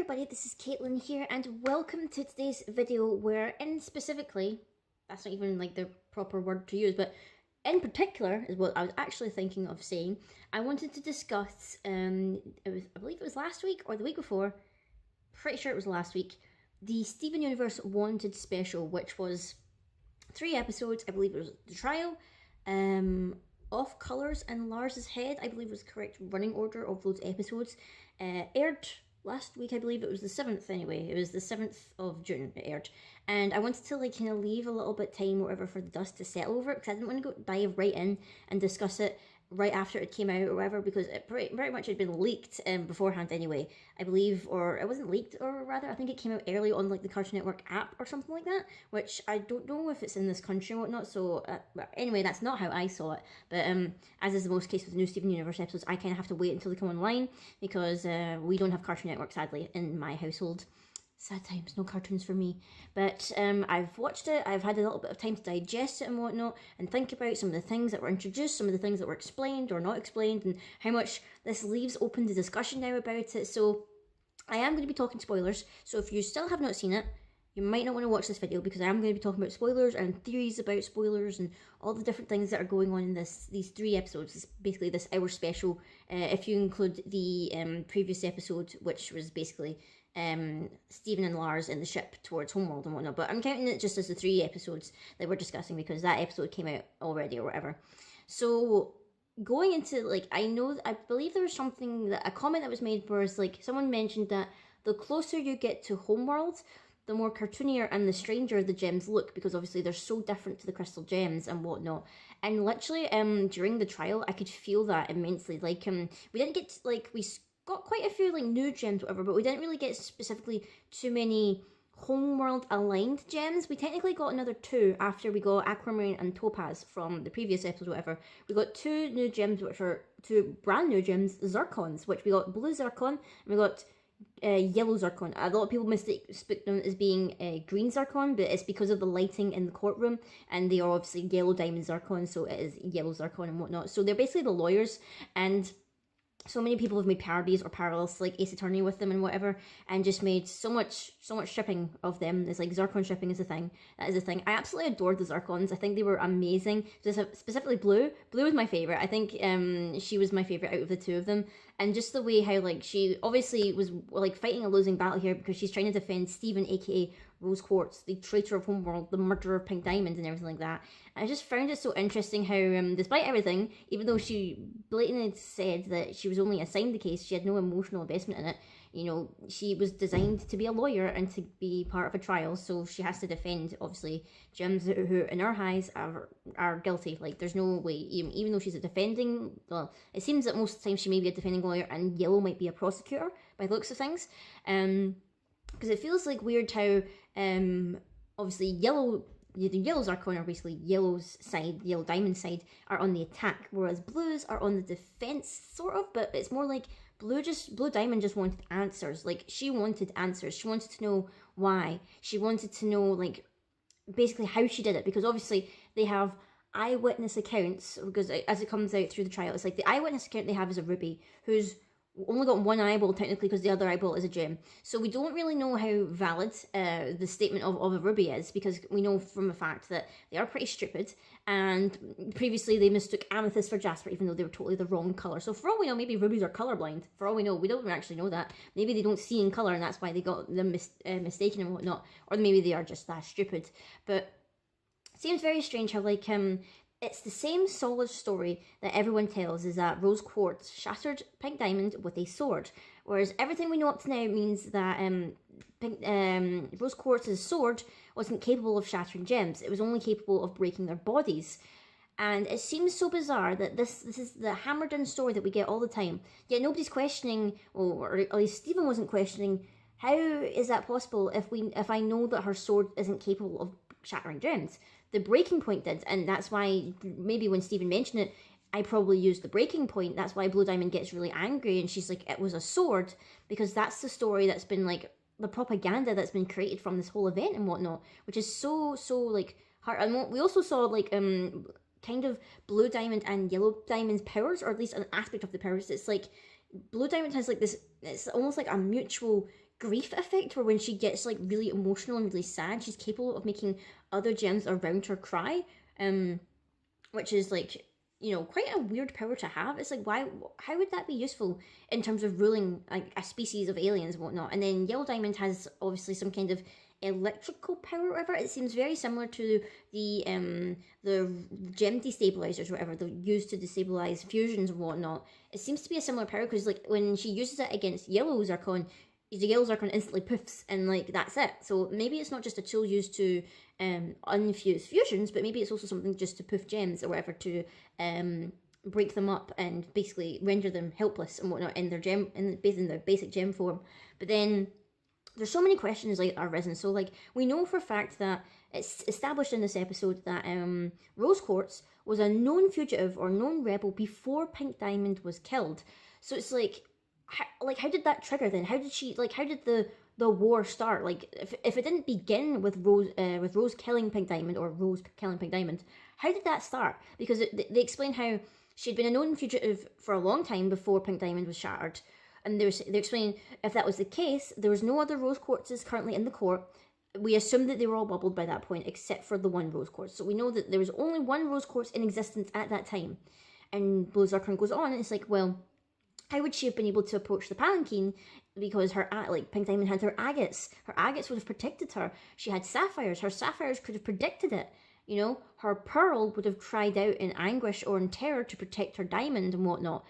everybody, this is Caitlin here and welcome to today's video where specifically, that's not even like the proper word to use, but in particular is what I was actually thinking of saying. I wanted to discuss, I believe it was last week or the week before, pretty sure it was last week, the Steven Universe Wanted special, which was 3 episodes. I believe it was the trial, Off Colours and Lars's Head, I believe was the correct running order of those episodes. Aired last week, I believe it was the 7th anyway. It was the 7th of June it aired. And I wanted to kind of leave a little bit time or whatever for the dust to settle over it, because I didn't want to dive right in and discuss it right after it came out or whatever, because it pretty much had been leaked beforehand anyway, I believe, or it wasn't leaked, or rather I think it came out early on like the Cartoon Network app or something like that, which I don't know if it's in this country or whatnot, so anyway, that's not how I saw it. But as is the most case with new Steven Universe episodes, I kind of have to wait until they come online, because we don't have Cartoon Network, sadly, in my household. Sad times, no cartoons for me. But I've watched it, I've had a little bit of time to digest it and whatnot, and think about some of the things that were introduced, some of the things that were explained or not explained, and how much this leaves open to discussion now about it. So I am going to be talking spoilers, so if you still have not seen it, you might not want to watch this video, because I am going to be talking about spoilers and theories about spoilers and all the different things that are going on in these 3 episodes. It's basically this hour special, if you include the previous episode, which was basically Steven and Lars in the ship towards Homeworld and whatnot. But I'm counting it just as the 3 episodes that we're discussing, because that episode came out already or whatever. So going into, like, I believe there was a comment that was made where it's like, someone mentioned that the closer you get to Homeworld, the more cartoonier and the stranger the gems look, because obviously they're so different to the crystal gems and whatnot. And literally, during the trial, I could feel that immensely. Like, we didn't get, we got quite a few, like, new gems, whatever, but we didn't really get specifically too many Homeworld aligned gems. We technically got another 2 after we got Aquamarine and Topaz from the previous episode, whatever. We got 2 new gems, which are 2 brand new gems, Zircons, which we got blue Zircon, and we got yellow Zircon. A lot of people mistake them as being green Zircon, but it's because of the lighting in the courtroom, and they are obviously yellow diamond Zircon, so it is yellow Zircon and whatnot. So they're basically the lawyers, and so many people have made parodies or parallels to like Ace Attorney with them and whatever, and just made so much shipping of them. It's like Zircon shipping is a thing. That is a thing. I absolutely adored the Zircons. I think they were amazing. Specifically Blue. Blue was my favourite. I think she was my favourite out of the 2 of them. And just the way how, like, she obviously was like fighting a losing battle here, because she's trying to defend Steven, aka Rose Quartz, the traitor of Homeworld, the murderer of Pink Diamond and everything like that. And I just found it so interesting how, despite everything, even though she blatantly said that she was only assigned the case, she had no emotional investment in it. You know, she was designed to be a lawyer and to be part of a trial, so she has to defend, obviously, gems who, in our eyes, are guilty. Like, there's no way, even though she's a defending, well, it seems that most of the time she may be a defending lawyer, and Yellow might be a prosecutor, by the looks of things. Because it feels like weird how, obviously, the yellows are kind of basically Yellow's side, Yellow Diamond side, are on the attack, whereas Blues are on the defense, sort of, but it's more like Blue Diamond just wanted answers. Like, she wanted answers. She wanted to know why. She wanted to know, like, basically how she did it, because obviously they have eyewitness accounts, because as it comes out through the trial, it's like the eyewitness account they have is a Ruby, who's only got 1 eyeball technically, because the other eyeball is a gem. So we don't really know how valid the statement of a Ruby is, because we know from the fact that they are pretty stupid, and previously they mistook amethyst for jasper, even though they were totally the wrong colour. So for all we know, maybe rubies are colourblind. For all we know, we don't actually know that. Maybe they don't see in colour, and that's why they got them mistaken and whatnot. Or maybe they are just that stupid. But it seems very strange how, like, it's the same solid story that everyone tells, is that Rose Quartz shattered Pink Diamond with a sword. Whereas everything we know up to now means that Rose Quartz's sword wasn't capable of shattering gems. It was only capable of breaking their bodies. And it seems so bizarre that this is the hammered-in story that we get all the time. Yet nobody's questioning, or at least Steven wasn't questioning, how is that possible if I know that her sword isn't capable of shattering gems? The breaking point did, and that's why maybe when Steven mentioned it, I probably used the breaking point. That's why Blue Diamond gets really angry, and she's like, it was a sword, because that's the story that's been, like, the propaganda that's been created from this whole event and whatnot, which is so, like, hard. And we also saw, like, kind of Blue Diamond and Yellow Diamond's powers, or at least an aspect of the powers. It's like Blue Diamond has like this, it's almost like a mutual grief effect where when she gets like really emotional and really sad, she's capable of making other gems around her cry. Which is like, quite a weird power to have. It's like, why, how would that be useful in terms of ruling like a species of aliens and whatnot? And then Yellow Diamond has obviously some kind of electrical power or whatever. It seems very similar to the gem destabilizers or whatever they used to destabilize fusions and whatnot. It seems to be a similar power because like when she uses it against Yellow Zircon, the Yellow Zircon instantly poofs and like that's it. So maybe it's not just a tool used to unfuse fusions, but maybe it's also something just to poof gems or whatever to break them up and basically render them helpless and whatnot in their gem in their basic gem form. But then there's so many questions like are risen. So like we know for a fact that it's established in this episode that Rose Quartz was a known fugitive or known rebel before Pink Diamond was killed. So it's like how did that trigger then? How did she how did the war start? Like if it didn't begin with Rose killing Pink Diamond or Rose killing Pink Diamond, how did that start? Because they explain how she'd been a known fugitive for a long time before Pink Diamond was shattered. And they're explaining if that was the case, there was no other Rose Quartzes currently in the court. We assumed that they were all bubbled by that point, except for the one Rose Quartz. So we know that there was only one Rose Quartz in existence at that time. And Blue Zircon goes on, and it's like, well, how would she have been able to approach the Palanquin? Because her Pink Diamond had her agates. Her agates would have protected her. She had sapphires. Her sapphires could have predicted it. Her pearl would have cried out in anguish or in terror to protect her diamond and whatnot.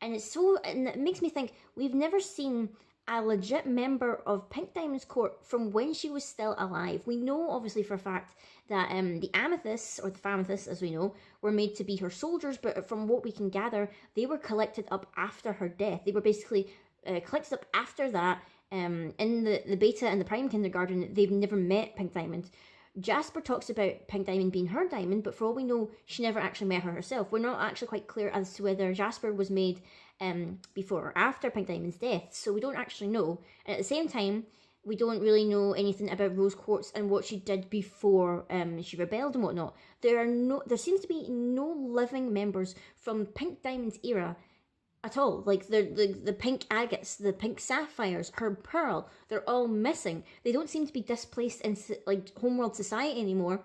And it makes me think we've never seen a legit member of Pink Diamond's court from when she was still alive. We know, obviously, for a fact that the amethysts, or the famethysts, as we know, were made to be her soldiers, but from what we can gather, they were collected up after her death. They were basically collected up after that in the beta and the prime kindergarten. They've never met Pink Diamond. Jasper talks about Pink Diamond being her diamond, but for all we know, she never actually met her herself. We're not actually quite clear as to whether Jasper was made before or after Pink Diamond's death, so we don't actually know. And at the same time, we don't really know anything about Rose Quartz and what she did before she rebelled and whatnot. There seems to be no living members from Pink Diamond's era at all. Like the pink agates, the pink sapphires, her pearl, they're all missing. They don't seem to be displaced in like Homeworld society anymore.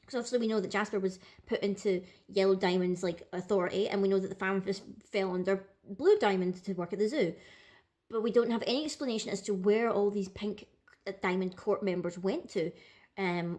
Because obviously we know that Jasper was put into Yellow Diamond's like authority, and we know that the Famous fell under Blue Diamond to work at the zoo. But we don't have any explanation as to where all these Pink Diamond court members went to.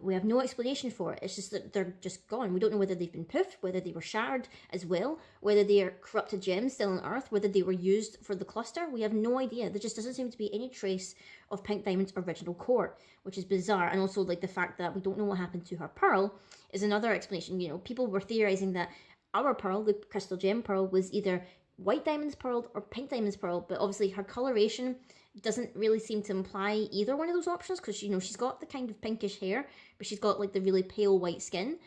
We have no explanation for it. It's just that they're just gone. We don't know whether they've been poofed, whether they were shattered as well, whether they are corrupted gems still on Earth, whether they were used for the cluster. We have no idea. There just doesn't seem to be any trace of Pink Diamond's original court, which is bizarre. And also like the fact that we don't know what happened to her pearl is another explanation. People were theorizing that our pearl, the crystal gem pearl, was either White Diamond's pearl or Pink Diamond's pearl, but obviously her coloration doesn't really seem to imply either one of those options, because she's got the kind of pinkish hair, but she's got like the really pale white skin,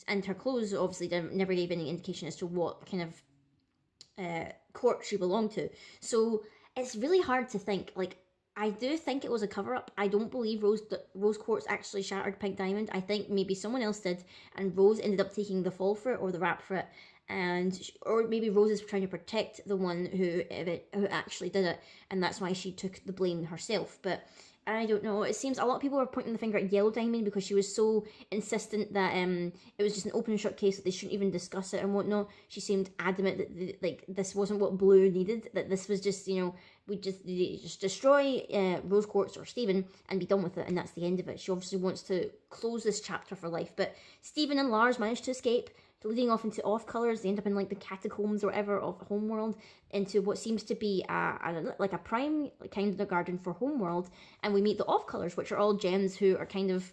and her clothes obviously never gave any indication as to what kind of court she belonged to. So it's really hard to think. Like, I do think it was a cover-up. I don't believe Rose Quartz actually shattered Pink Diamond. I think maybe someone else did, and Rose ended up taking the fall for it or the rap for it. Or maybe Rose is trying to protect the one who actually did it, and that's why she took the blame herself. But I don't know. It seems a lot of people are pointing the finger at Yellow Diamond because she was so insistent that it was just an open and shut case, that they shouldn't even discuss it and whatnot. She seemed adamant that this wasn't what Blue needed. That this was just we just destroy Rose Quartz or Stephen and be done with it, and that's the end of it. She obviously wants to close this chapter for life. But Stephen and Lars managed to escape, leading off into off colors. They end up in like the catacombs or whatever of Homeworld, into what seems to be a prime kindergarten for Homeworld, and we meet the off colors, which are all gems who are kind of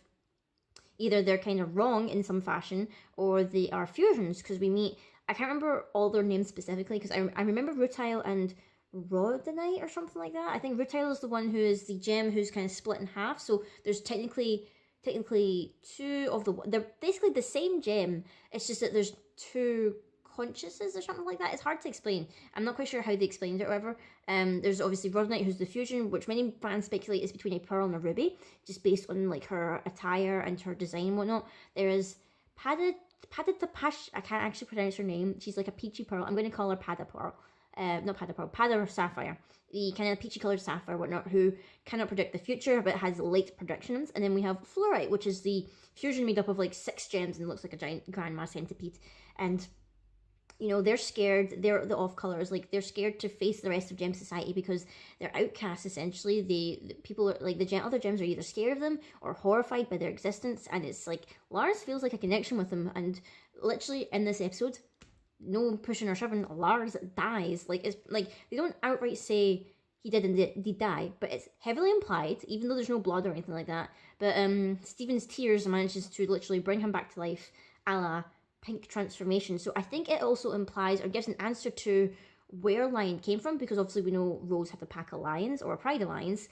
either they're kind of wrong in some fashion, or they are fusions, because we meet, I can't remember all their names specifically, because I remember Rutile and Rhodonite or something like that. I think Rutile is the one who is the gem who's kind of split in half, so there's technically two of they're basically the same gem. It's just that there's two consciouses or something like that. It's hard to explain. I'm not quite sure how they explained it or whatever. There's obviously Rhodonite, who's the fusion, which many fans speculate is between a pearl and a ruby, just based on like her attire and her design and whatnot. There is Paditapash, I can't actually pronounce her name. She's like a peachy pearl. I'm going to call her Pada Pearl. not Panda Pearl, Panda Sapphire, the kind of peachy coloured sapphire, whatnot, who cannot predict the future but has late predictions. And then we have Fluorite, which is the fusion made up of like 6 gems and looks like a giant grandma centipede. And you know, they're scared, they're the off colors, like they're scared to face the rest of gem society because they're outcasts essentially. The people are like, the other gems are either scared of them or horrified by their existence, and it's like Lars feels like a connection with them. And literally in this episode, no pushing or shoving, Lars dies. Like, it's like they don't outright say he did die, but it's heavily implied, even though there's no blood or anything like that. But Stephen's tears manages to literally bring him back to life, a la pink transformation. So I think it also implies or gives an answer to where Lion came from, because obviously we know Rose had a pack of lions or a pride of lions,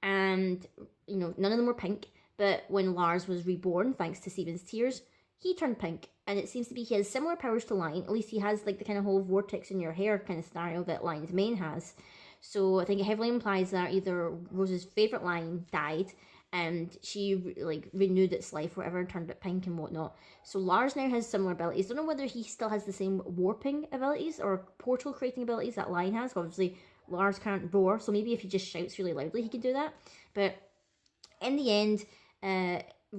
and you know, none of them were pink. But when Lars was reborn, thanks to Stephen's tears, he turned pink, and it seems to be he has similar powers to Lion. At least he has like the kind of whole vortex in your hair kind of scenario that Lion's mane has. So I think it heavily implies that either Rose's favourite lion died and she like renewed its life, whatever, and turned it pink and whatnot. So Lars now has similar abilities. Don't know whether he still has the same warping abilities or portal creating abilities that Lion has. Obviously, Lars can't roar, so maybe if he just shouts really loudly, he can do that. But in the end,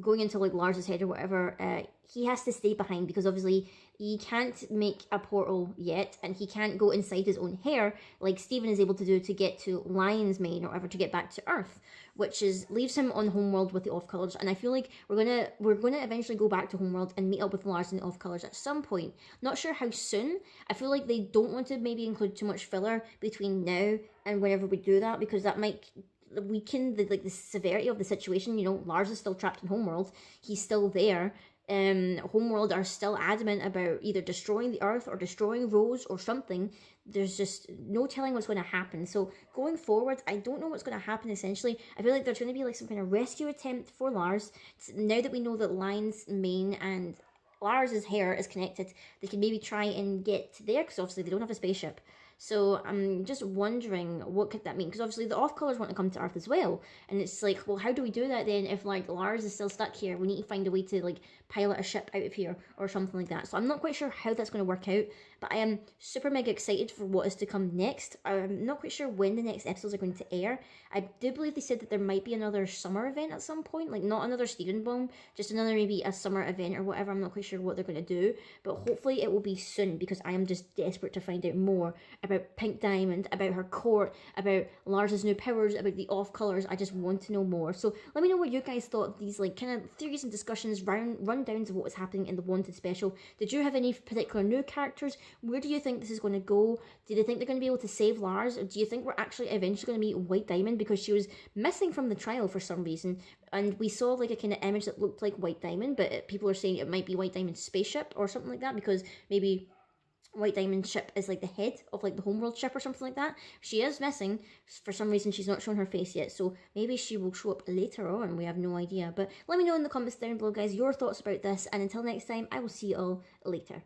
going into like Lars's head or whatever, he has to stay behind because obviously he can't make a portal yet, and he can't go inside his own hair like Stephen is able to do to get to Lion's mane or whatever, to get back to Earth, which leaves him on Homeworld with the off colors. And I feel like we're gonna eventually go back to Homeworld and meet up with Lars and the off colors at some point. Not sure how soon. I feel like they don't want to maybe include too much filler between now and whenever we do that, because that might weaken the severity of the situation. You know, Lars is still trapped in Homeworld. He's still there. Homeworld are still adamant about either destroying the Earth or destroying Rose or something. There's just no telling what's going to happen. So going forward, I don't know what's going to happen essentially. I feel like there's going to be like some kind of rescue attempt for Lars. Now that we know that Lion's mane and Lars's hair is connected, they can maybe try and get there, because obviously they don't have a spaceship. So I'm just wondering what could that mean, because obviously the off-colors want to come to Earth as well, and it's like, well, how do we do that then if like Lars is still stuck here? We need to find a way to like pilot a ship out of here or something like that. So I'm not quite sure how that's going to work out, but I am super mega excited for what is to come next. I'm not quite sure when the next episodes are going to air. I do believe they said that there might be another summer event at some point, like not another Stephen Bomb, just another maybe a summer event or whatever. I'm not quite sure what they're going to do, but hopefully it will be soon, because I am just desperate to find out more about Pink Diamond, about her court, about Lars's new powers, about the off colors. I just want to know more. So let me know what you guys thought of these like kind of theories and discussions, rundowns of what was happening in the Wanted special. Did you have any particular new characters? Where do you think this is going to go? Do you think they're going to be able to save Lars, or do you think we're actually eventually going to meet White Diamond, because she was missing from the trial for some reason, and we saw like a kind of image that looked like White Diamond, but people are saying it might be White Diamond's spaceship or something like that, because maybe White Diamond ship is like the head of like the Homeworld ship or something like that. She is missing for some reason. She's not shown her face yet, so maybe she will show up later on. We have no idea, but let me know in the comments down below, guys, your thoughts about this, and until next time, I will see you all later.